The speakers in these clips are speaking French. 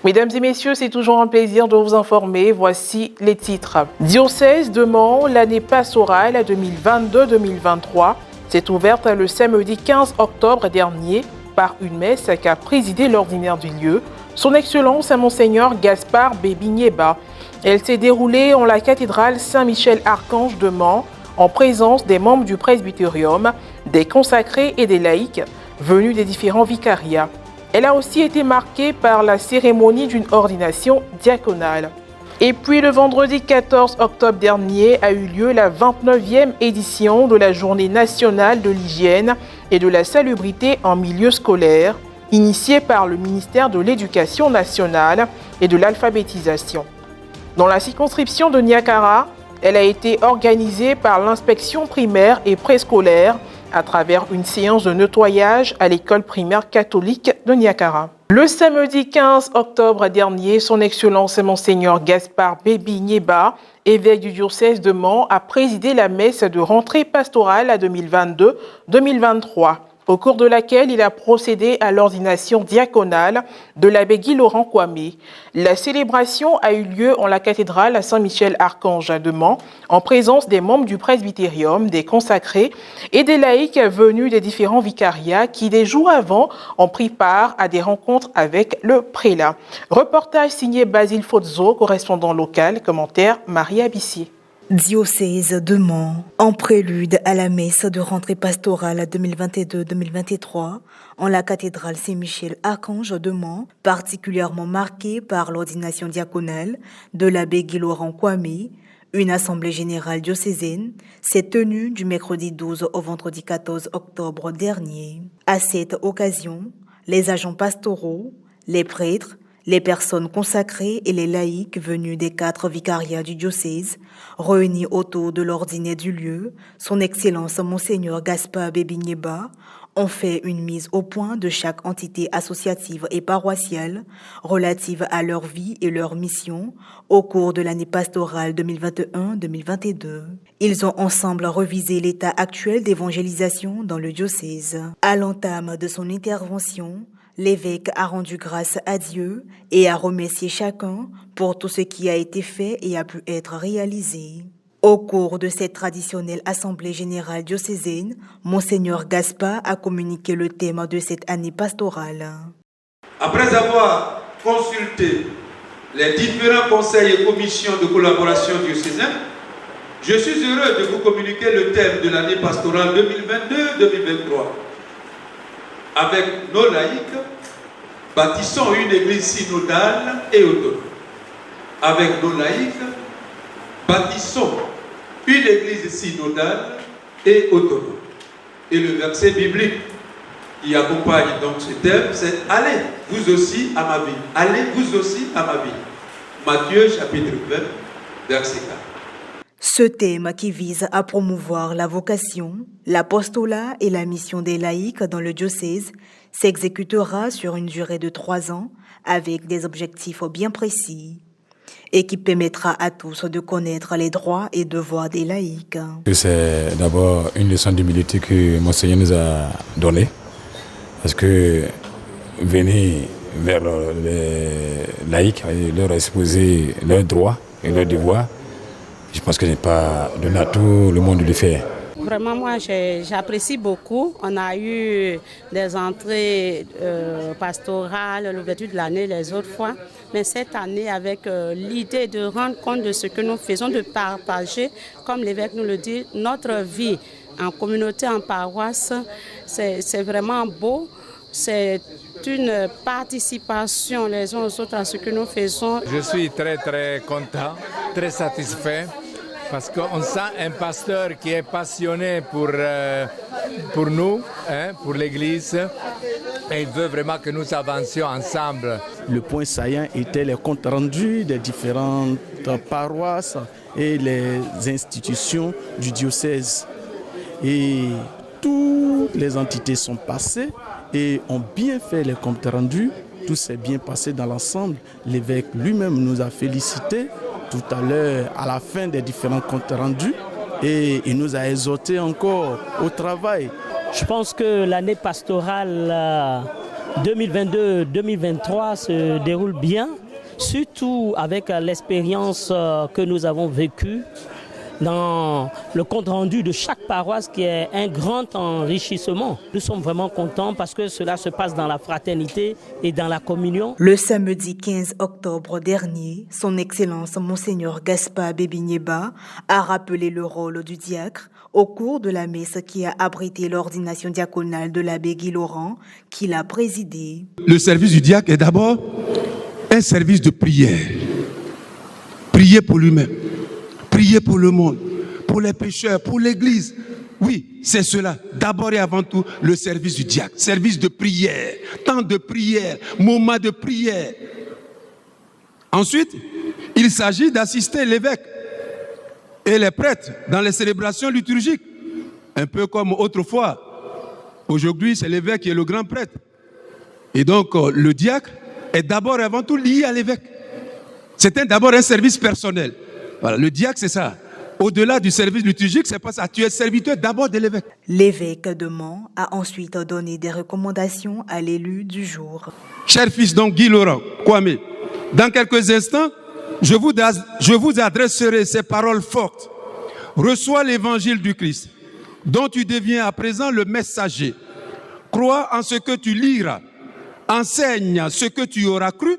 Mesdames et messieurs, c'est toujours un plaisir de vous informer. Voici les titres. Diocèse de Mans, l'année pastorale 2022-2023 s'est ouverte le samedi 15 octobre dernier par une messe qu'a présidé l'ordinaire du lieu, son Excellence Monseigneur Gaspard Bébi-Niéba. Elle s'est déroulée en la cathédrale Saint-Michel-Archange de Mans, en présence des membres du presbytérium, des consacrés et des laïcs venus des différents vicariats. Elle a aussi été marquée par la cérémonie d'une ordination diaconale. Et puis le vendredi 14 octobre dernier a eu lieu la 29e édition de la Journée nationale de l'hygiène et de la salubrité en milieu scolaire, initiée par le ministère de l'Éducation nationale et de l'alphabétisation. Dans la circonscription de Niakara, elle a été organisée par l'inspection primaire et préscolaire à travers une séance de nettoyage à l'école primaire catholique de Niakara. Le samedi 15 octobre dernier, son Excellence Monseigneur Gaspard Bébi-Niéba, évêque du diocèse de Mans, a présidé la messe de rentrée pastorale à 2022-2023, au cours de laquelle il a procédé à l'ordination diaconale de l'abbé Guy Laurent Kwame. La célébration a eu lieu en la cathédrale Saint-Michel-Archange de Mans, en présence des membres du presbytérium, des consacrés et des laïcs venus des différents vicariats qui, des jours avant, ont pris part à des rencontres avec le prélat. Reportage signé Basile Fozzo, correspondant local, commentaire Maria Bissier. Diocèse de Mans, en prélude à la messe de rentrée pastorale 2022-2023, en la cathédrale Saint-Michel-Archange de Mans, particulièrement marquée par l'ordination diaconale de l'abbé Guy Laurent Kwame, une assemblée générale diocésaine s'est tenue du mercredi 12 au vendredi 14 octobre dernier. À cette occasion, les agents pastoraux, les prêtres, les personnes consacrées et les laïcs venus des 4 vicariats du diocèse, réunis autour de l'ordinaire du lieu, son Excellence Monseigneur Gaspard Bébi-Niéba, ont fait une mise au point de chaque entité associative et paroissiale relative à leur vie et leur mission au cours de l'année pastorale 2021-2022. Ils ont ensemble revisé l'état actuel d'évangélisation dans le diocèse. À l'entame de son intervention, l'évêque a rendu grâce à Dieu et a remercié chacun pour tout ce qui a été fait et a pu être réalisé. Au cours de cette traditionnelle assemblée générale diocésaine, Monseigneur Gaspard a communiqué le thème de cette année pastorale. Après avoir consulté les différents conseils et commissions de collaboration diocésaine, je suis heureux de vous communiquer le thème de l'année pastorale 2022-2023. Avec nos laïcs, bâtissons une église synodale et autonome. Avec nos laïcs, bâtissons une église synodale et autonome. Et le verset biblique qui accompagne donc ce thème, c'est « Allez, vous aussi à ma ville. Allez, vous aussi à ma ville. » Matthieu chapitre 20, verset 4. Ce thème qui vise à promouvoir la vocation, l'apostolat et la mission des laïcs dans le diocèse s'exécutera sur une durée de 3 ans avec des objectifs bien précis et qui permettra à tous de connaître les droits et devoirs des laïcs. C'est d'abord une leçon d'humilité que Monseigneur nous a donnée, parce que venir vers les laïcs et leur exposer leurs droits et leurs devoirs, je pense que ce n'est pas donné à tout le monde de le faire. Vraiment, moi, j'apprécie beaucoup. On a eu des entrées pastorales, l'ouverture de l'année les autres fois. Mais cette année, avec l'idée de rendre compte de ce que nous faisons, de partager, comme l'évêque nous le dit, notre vie en communauté, en paroisse, c'est vraiment beau. C'est une participation les uns aux autres à ce que nous faisons. Je suis très content, très satisfait, parce qu'on sent un pasteur qui est passionné pour nous, pour l'Église, et il veut vraiment que nous avancions ensemble. Le point saillant était les comptes rendus des différentes paroisses et les institutions du diocèse. Et toutes les entités sont passées et ont bien fait les comptes rendus. Tout s'est bien passé dans l'ensemble. L'évêque lui-même nous a félicités tout à l'heure à la fin des différents comptes rendus et il nous a exhortés encore au travail. Je pense que l'année pastorale 2022-2023 se déroule bien, surtout avec l'expérience que nous avons vécue dans le compte rendu de chaque paroisse qui est un grand enrichissement. Nous sommes vraiment contents parce que cela se passe dans la fraternité et dans la communion. Le samedi 15 octobre dernier, son Excellence Monseigneur Gaspard Bébi-Nieba a rappelé le rôle du diacre au cours de la messe qui a abrité l'ordination diaconale de l'abbé Guy Laurent qu'il a présidé. Le service du diacre est d'abord un service de prière. Prier pour lui-même. Prier pour le monde, pour les pécheurs, pour l'Église. Oui, c'est cela. D'abord et avant tout, le service du diacre. Service de prière, temps de prière, moment de prière. Ensuite, il s'agit d'assister l'évêque et les prêtres dans les célébrations liturgiques. Un peu comme autrefois. Aujourd'hui, c'est l'évêque qui est le grand prêtre. Et donc, le diacre est d'abord et avant tout lié à l'évêque. C'est d'abord un service personnel. Voilà, le diacre, c'est ça. Au-delà du service liturgique, c'est pas ça. Tu es serviteur d'abord de l'évêque. L'évêque de Mans a ensuite donné des recommandations à l'élu du jour. Cher fils, donc Guy Laurent, Kwame, dans quelques instants, je vous adresserai ces paroles fortes. Reçois l'évangile du Christ, dont tu deviens à présent le messager. Crois en ce que tu liras, enseigne ce que tu auras cru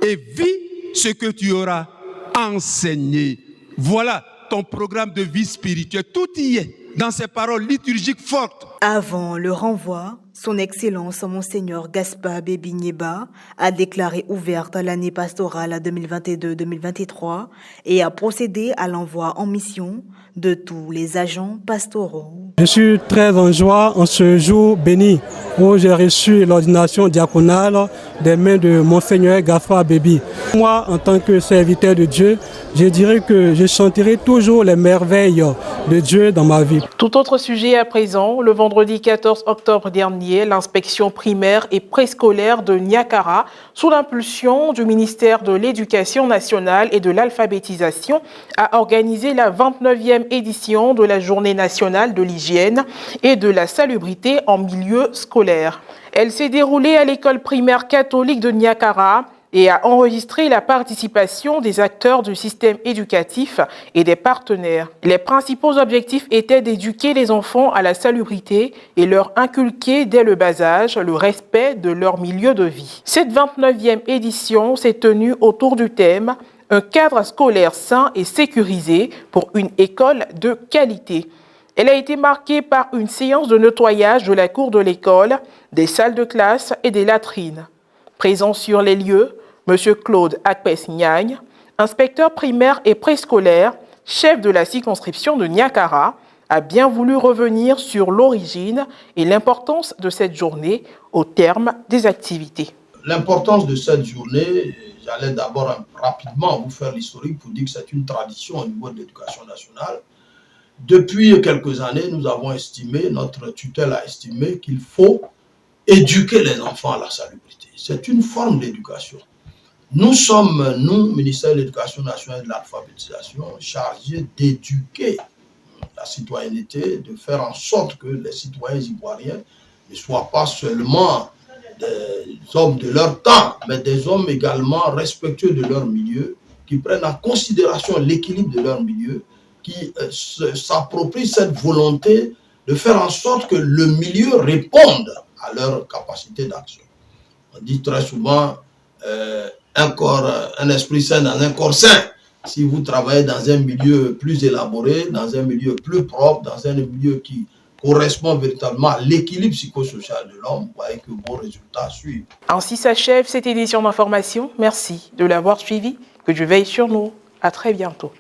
et vis ce que tu auras enseigné. Voilà ton programme de vie spirituelle. Tout y est dans ces paroles liturgiques fortes. Avant le renvoi, son Excellence Monseigneur Gaspard Bébi-Nieba a déclaré ouverte l'année pastorale 2022-2023 et a procédé à l'envoi en mission de tous les agents pastoraux. Je suis très en joie en ce jour béni où j'ai reçu l'ordination diaconale des mains de Monseigneur Gaspard Bébi. Moi, en tant que serviteur de Dieu, je dirais que je chanterai toujours les merveilles de Dieu dans ma vie. Tout autre sujet à présent, le vendredi 14 octobre dernier, l'inspection primaire et préscolaire de Niakara, sous l'impulsion du ministère de l'Éducation nationale et de l'alphabétisation, a organisé la 29e édition de la Journée nationale de l'hygiène et de la salubrité en milieu scolaire. Elle s'est déroulée à l'école primaire catholique de Niakara et a enregistré la participation des acteurs du système éducatif et des partenaires. Les principaux objectifs étaient d'éduquer les enfants à la salubrité et leur inculquer dès le bas âge le respect de leur milieu de vie. Cette 29e édition s'est tenue autour du thème « Un cadre scolaire sain et sécurisé pour une école de qualité ». Elle a été marquée par une séance de nettoyage de la cour de l'école, des salles de classe et des latrines. Présent sur les lieux, M. Claude Akpes-Niagne, inspecteur primaire et préscolaire, chef de la circonscription de Niakara, a bien voulu revenir sur l'origine et l'importance de cette journée au terme des activités. L'importance de cette journée, j'allais d'abord rapidement vous faire l'historique pour dire que c'est une tradition au niveau de l'éducation nationale. Depuis quelques années, nous avons estimé, notre tutelle a estimé qu'il faut éduquer les enfants à la salubrité. C'est une forme d'éducation. Nous sommes, nous, ministère de l'Éducation nationale et de l'alphabétisation, chargés d'éduquer la citoyenneté, de faire en sorte que les citoyens ivoiriens ne soient pas seulement des hommes de leur temps, mais des hommes également respectueux de leur milieu, qui prennent en considération l'équilibre de leur milieu, qui s'approprient cette volonté de faire en sorte que le milieu réponde à leur capacité d'action. On dit très souvent un esprit sain dans un corps sain. Si vous travaillez dans un milieu plus élaboré, dans un milieu plus propre, dans un milieu qui correspond véritablement à l'équilibre psychosocial de l'homme, vous voyez que vos résultats suivent. Ainsi s'achève cette édition d'information. Merci de l'avoir suivi. Que Dieu veille sur nous. À très bientôt.